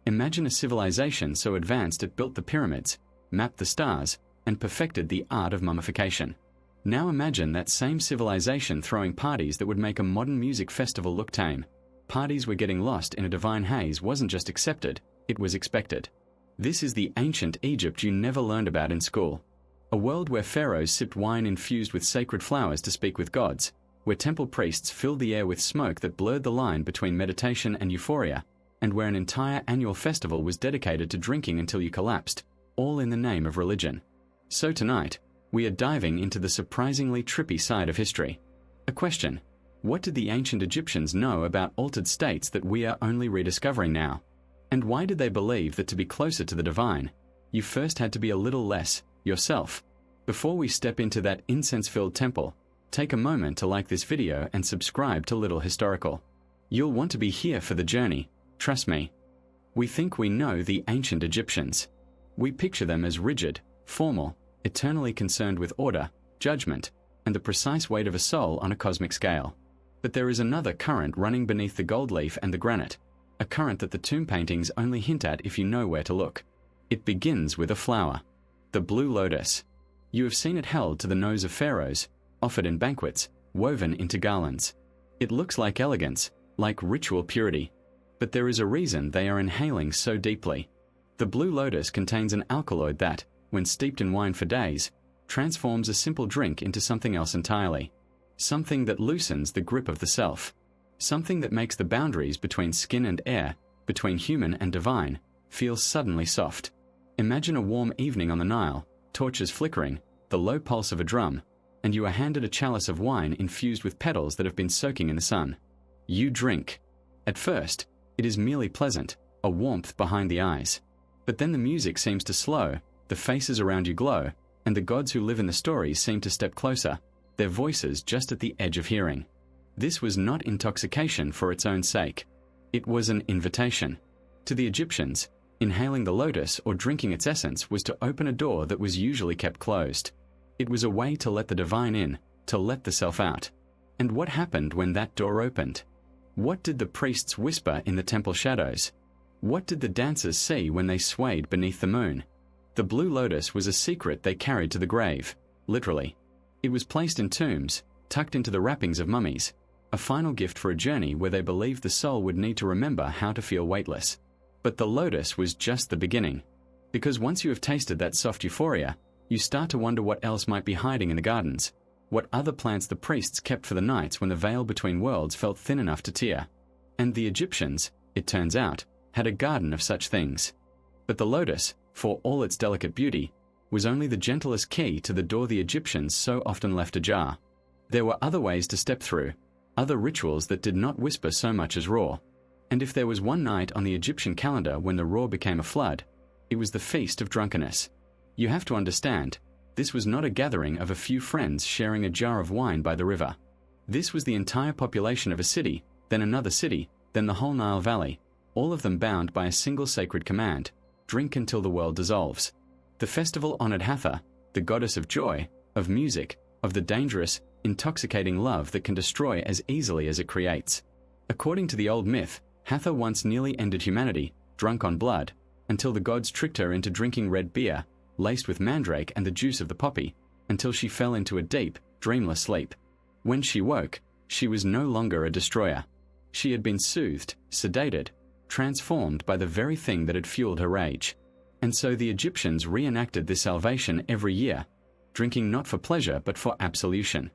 Imagine a civilization so advanced it built the pyramids, mapped the stars, and perfected the art of mummification. Now imagine that same civilization throwing parties that would make a modern music festival look tame. Parties where getting lost in a divine haze wasn't just accepted, it was expected. This is the ancient Egypt you never learned about in school. A world where pharaohs sipped wine infused with sacred flowers to speak with gods, where temple priests filled the air with smoke that blurred the line between meditation and euphoria, and where an entire annual festival was dedicated to drinking until you collapsed, all in the name of religion. So tonight, we are diving into the surprisingly trippy side of history. A question: what did the ancient Egyptians know about altered states that we are only rediscovering now? And why did they believe that to be closer to the divine, you first had to be a little less yourself? Before we step into that incense-filled temple, take a moment to like this video and subscribe to Little Historical. You'll want to be here for the journey, trust me. We think we know the ancient Egyptians. We picture them as rigid, formal, eternally concerned with order, judgment, and the precise weight of a soul on a cosmic scale. But there is another current running beneath the gold leaf and the granite, a current that the tomb paintings only hint at if you know where to look. It begins with a flower, the blue lotus. You have seen it held to the nose of pharaohs, offered in banquets, woven into garlands. It looks like elegance, like ritual purity. But there is a reason they are inhaling so deeply. The blue lotus contains an alkaloid that, when steeped in wine for days, transforms a simple drink into something else entirely. Something that loosens the grip of the self. Something that makes the boundaries between skin and air, between human and divine, feel suddenly soft. Imagine a warm evening on the Nile, torches flickering, the low pulse of a drum, and you are handed a chalice of wine infused with petals that have been soaking in the sun. You drink. At first, it is merely pleasant, a warmth behind the eyes. But then the music seems to slow, the faces around you glow, and the gods who live in the stories seem to step closer, their voices just at the edge of hearing. This was not intoxication for its own sake. It was an invitation. To the Egyptians, inhaling the lotus or drinking its essence was to open a door that was usually kept closed. It was a way to let the divine in, to let the self out. And what happened when that door opened? What did the priests whisper in the temple shadows? What did the dancers see when they swayed beneath the moon? The blue lotus was a secret they carried to the grave, literally. It was placed in tombs, tucked into the wrappings of mummies, a final gift for a journey where they believed the soul would need to remember how to feel weightless. But the lotus was just the beginning. Because once you have tasted that soft euphoria, you start to wonder what else might be hiding in the gardens, what other plants the priests kept for the nights when the veil between worlds felt thin enough to tear. And the Egyptians, it turns out, had a garden of such things. But the lotus, for all its delicate beauty, was only the gentlest key to the door the Egyptians so often left ajar. There were other ways to step through, other rituals that did not whisper so much as roar. And if there was one night on the Egyptian calendar when the roar became a flood, it was the Feast of Drunkenness. You have to understand, this was not a gathering of a few friends sharing a jar of wine by the river. This was the entire population of a city, then another city, then the whole Nile Valley, all of them bound by a single sacred command: drink until the world dissolves. The festival honored Hathor, the goddess of joy, of music, of the dangerous, intoxicating love that can destroy as easily as it creates. According to the old myth, Hathor once nearly ended humanity, drunk on blood, until the gods tricked her into drinking red beer, laced with mandrake and the juice of the poppy, until she fell into a deep, dreamless sleep. When she woke, she was no longer a destroyer. She had been soothed, sedated, transformed by the very thing that had fueled her rage. And so the Egyptians reenacted this salvation every year, drinking not for pleasure but for absolution.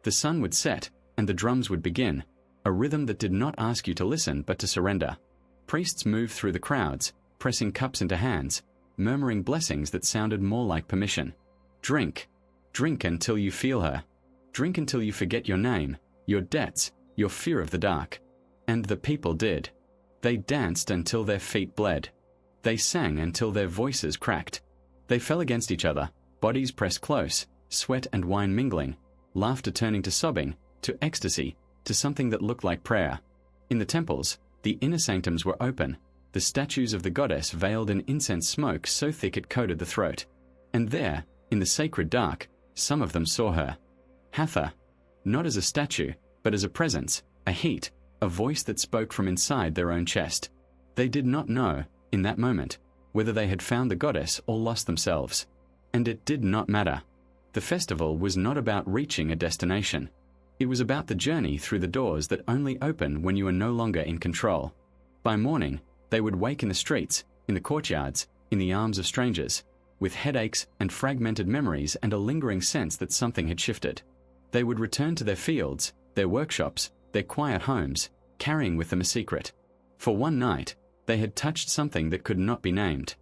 The sun would set, and the drums would begin, a rhythm that did not ask you to listen but to surrender. Priests moved through the crowds, pressing cups into hands, murmuring blessings that sounded more like permission. Drink. Drink until you feel her. Drink until you forget your name, your debts, your fear of the dark. And the people did. They danced until their feet bled. They sang until their voices cracked. They fell against each other, bodies pressed close, sweat and wine mingling, laughter turning to sobbing, to ecstasy, to something that looked like prayer. In the temples, the inner sanctums were open, the statues of the goddess veiled in incense smoke so thick it coated the throat. And there, in the sacred dark, some of them saw her. Hathor, not as a statue, but as a presence, a heat, a voice that spoke from inside their own chest. They did not know, in that moment, whether they had found the goddess or lost themselves. And it did not matter. The festival was not about reaching a destination. It was about the journey through the doors that only open when you are no longer in control. By morning, they would wake in the streets, in the courtyards, in the arms of strangers, with headaches and fragmented memories and a lingering sense that something had shifted. They would return to their fields, their workshops, their quiet homes, carrying with them a secret. For one night, they had touched something that could not be named.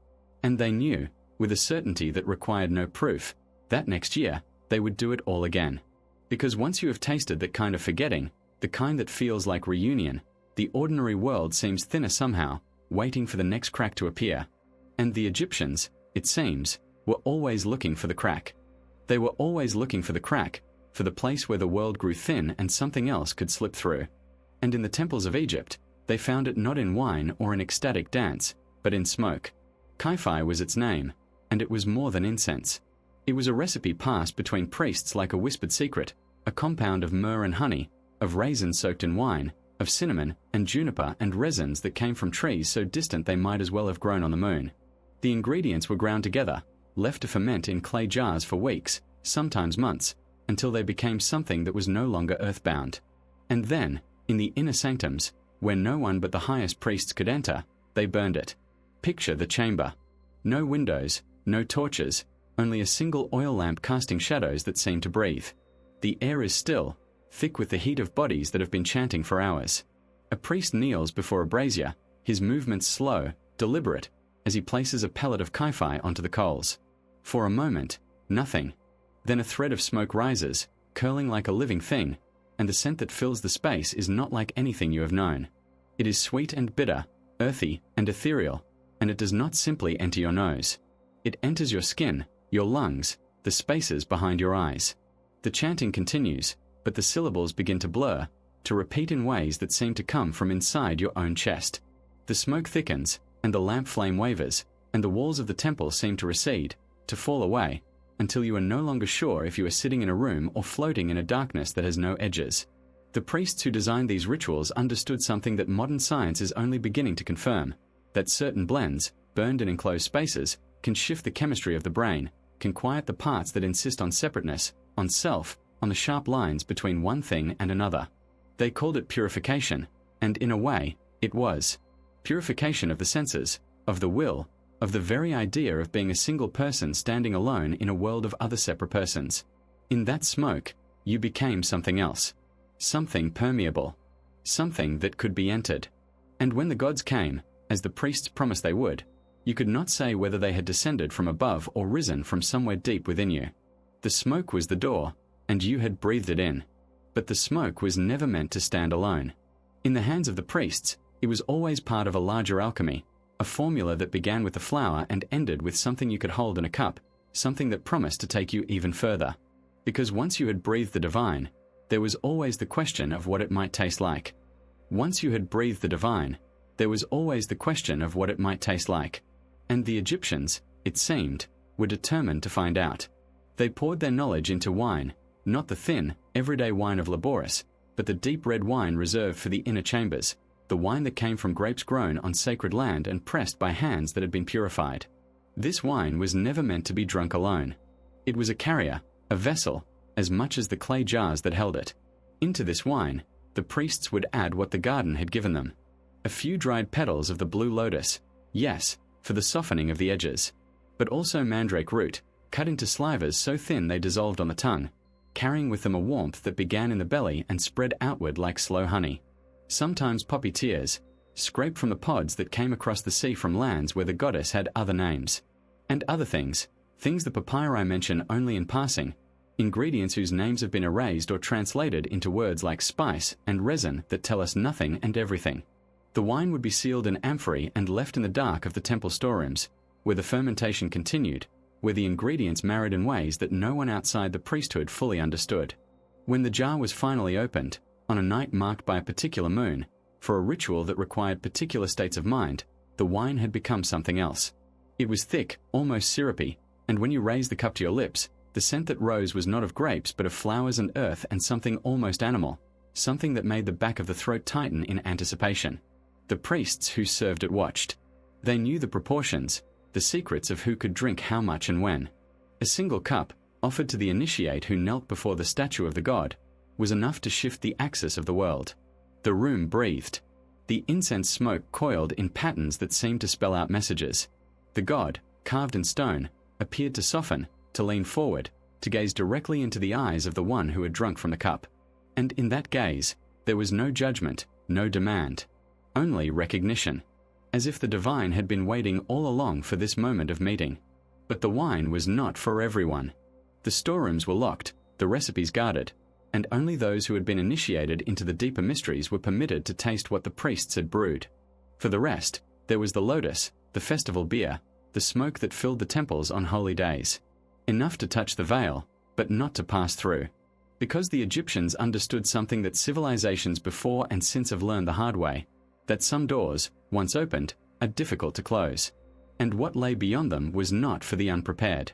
And they knew, with a certainty that required no proof, that next year, they would do it all again. Because once you have tasted that kind of forgetting, the kind that feels like reunion, the ordinary world seems thinner somehow, waiting for the next crack to appear. And the Egyptians, it seems, were always looking for the crack. They were always looking for the crack, for the place where the world grew thin and something else could slip through. And in the temples of Egypt, they found it not in wine or an ecstatic dance, but in smoke. Kyphi was its name, and it was more than incense. It was a recipe passed between priests like a whispered secret, a compound of myrrh and honey, of raisins soaked in wine, of cinnamon and juniper and resins that came from trees so distant they might as well have grown on the moon. The ingredients were ground together, left to ferment in clay jars for weeks, sometimes months, until they became something that was no longer earthbound. And then, in the inner sanctums, where no one but the highest priests could enter, they burned it. Picture the chamber. No windows, no torches, only a single oil lamp casting shadows that seem to breathe. The air is still, thick with the heat of bodies that have been chanting for hours. A priest kneels before a brazier, his movements slow, deliberate, as he places a pellet of kyphi onto the coals. For a moment, nothing. Then a thread of smoke rises, curling like a living thing, and the scent that fills the space is not like anything you have known. It is sweet and bitter, earthy and ethereal, and it does not simply enter your nose. It enters your skin, your lungs, the spaces behind your eyes. The chanting continues, but the syllables begin to blur, to repeat in ways that seem to come from inside your own chest. The smoke thickens, and the lamp flame wavers, and the walls of the temple seem to recede, to fall away, until you are no longer sure if you are sitting in a room or floating in a darkness that has no edges. The priests who designed these rituals understood something that modern science is only beginning to confirm, that certain blends, burned in enclosed spaces, can shift the chemistry of the brain, can quiet the parts that insist on separateness, on self, on the sharp lines between one thing and another. They called it purification, and in a way, it was. Purification of the senses, of the will, of the very idea of being a single person standing alone in a world of other separate persons. In that smoke, you became something else. Something permeable. Something that could be entered. And when the gods came, as the priests promised they would, you could not say whether they had descended from above or risen from somewhere deep within you. The smoke was the door, and you had breathed it in. But the smoke was never meant to stand alone. In the hands of the priests, it was always part of a larger alchemy, a formula that began with the flower and ended with something you could hold in a cup, something that promised to take you even further. Because once you had breathed the divine, there was always the question of what it might taste like. Once you had breathed the divine, there was always the question of what it might taste like. And the Egyptians, it seemed, were determined to find out. They poured their knowledge into wine, not the thin, everyday wine of Laboris, but the deep red wine reserved for the inner chambers, the wine that came from grapes grown on sacred land and pressed by hands that had been purified. This wine was never meant to be drunk alone. It was a carrier, a vessel, as much as the clay jars that held it. Into this wine, the priests would add what the garden had given them. A few dried petals of the blue lotus, yes, for the softening of the edges, but also mandrake root, cut into slivers so thin they dissolved on the tongue, carrying with them a warmth that began in the belly and spread outward like slow honey. Sometimes poppy tears, scraped from the pods that came across the sea from lands where the goddess had other names. And other things the papyri mention only in passing, ingredients whose names have been erased or translated into words like spice and resin that tell us nothing and everything. The wine would be sealed in amphorae and left in the dark of the temple storerooms, where the fermentation continued, where the ingredients married in ways that no one outside the priesthood fully understood. When the jar was finally opened, on a night marked by a particular moon, for a ritual that required particular states of mind, the wine had become something else. It was thick, almost syrupy, and when you raised the cup to your lips, the scent that rose was not of grapes but of flowers and earth and something almost animal, something that made the back of the throat tighten in anticipation. The priests who served it watched. They knew the proportions, the secrets of who could drink how much and when. A single cup, offered to the initiate who knelt before the statue of the god, was enough to shift the axis of the world. The room breathed. The incense smoke coiled in patterns that seemed to spell out messages. The god, carved in stone, appeared to soften, to lean forward, to gaze directly into the eyes of the one who had drunk from the cup. And in that gaze, there was no judgment, no demand, only recognition, as if the divine had been waiting all along for this moment of meeting. But the wine was not for everyone. The storerooms were locked, the recipes guarded, and only those who had been initiated into the deeper mysteries were permitted to taste what the priests had brewed. For the rest, there was the lotus, the festival beer, the smoke that filled the temples on holy days. Enough to touch the veil, but not to pass through. Because the Egyptians understood something that civilizations before and since have learned the hard way, that some doors, once opened, are difficult to close. And what lay beyond them was not for the unprepared.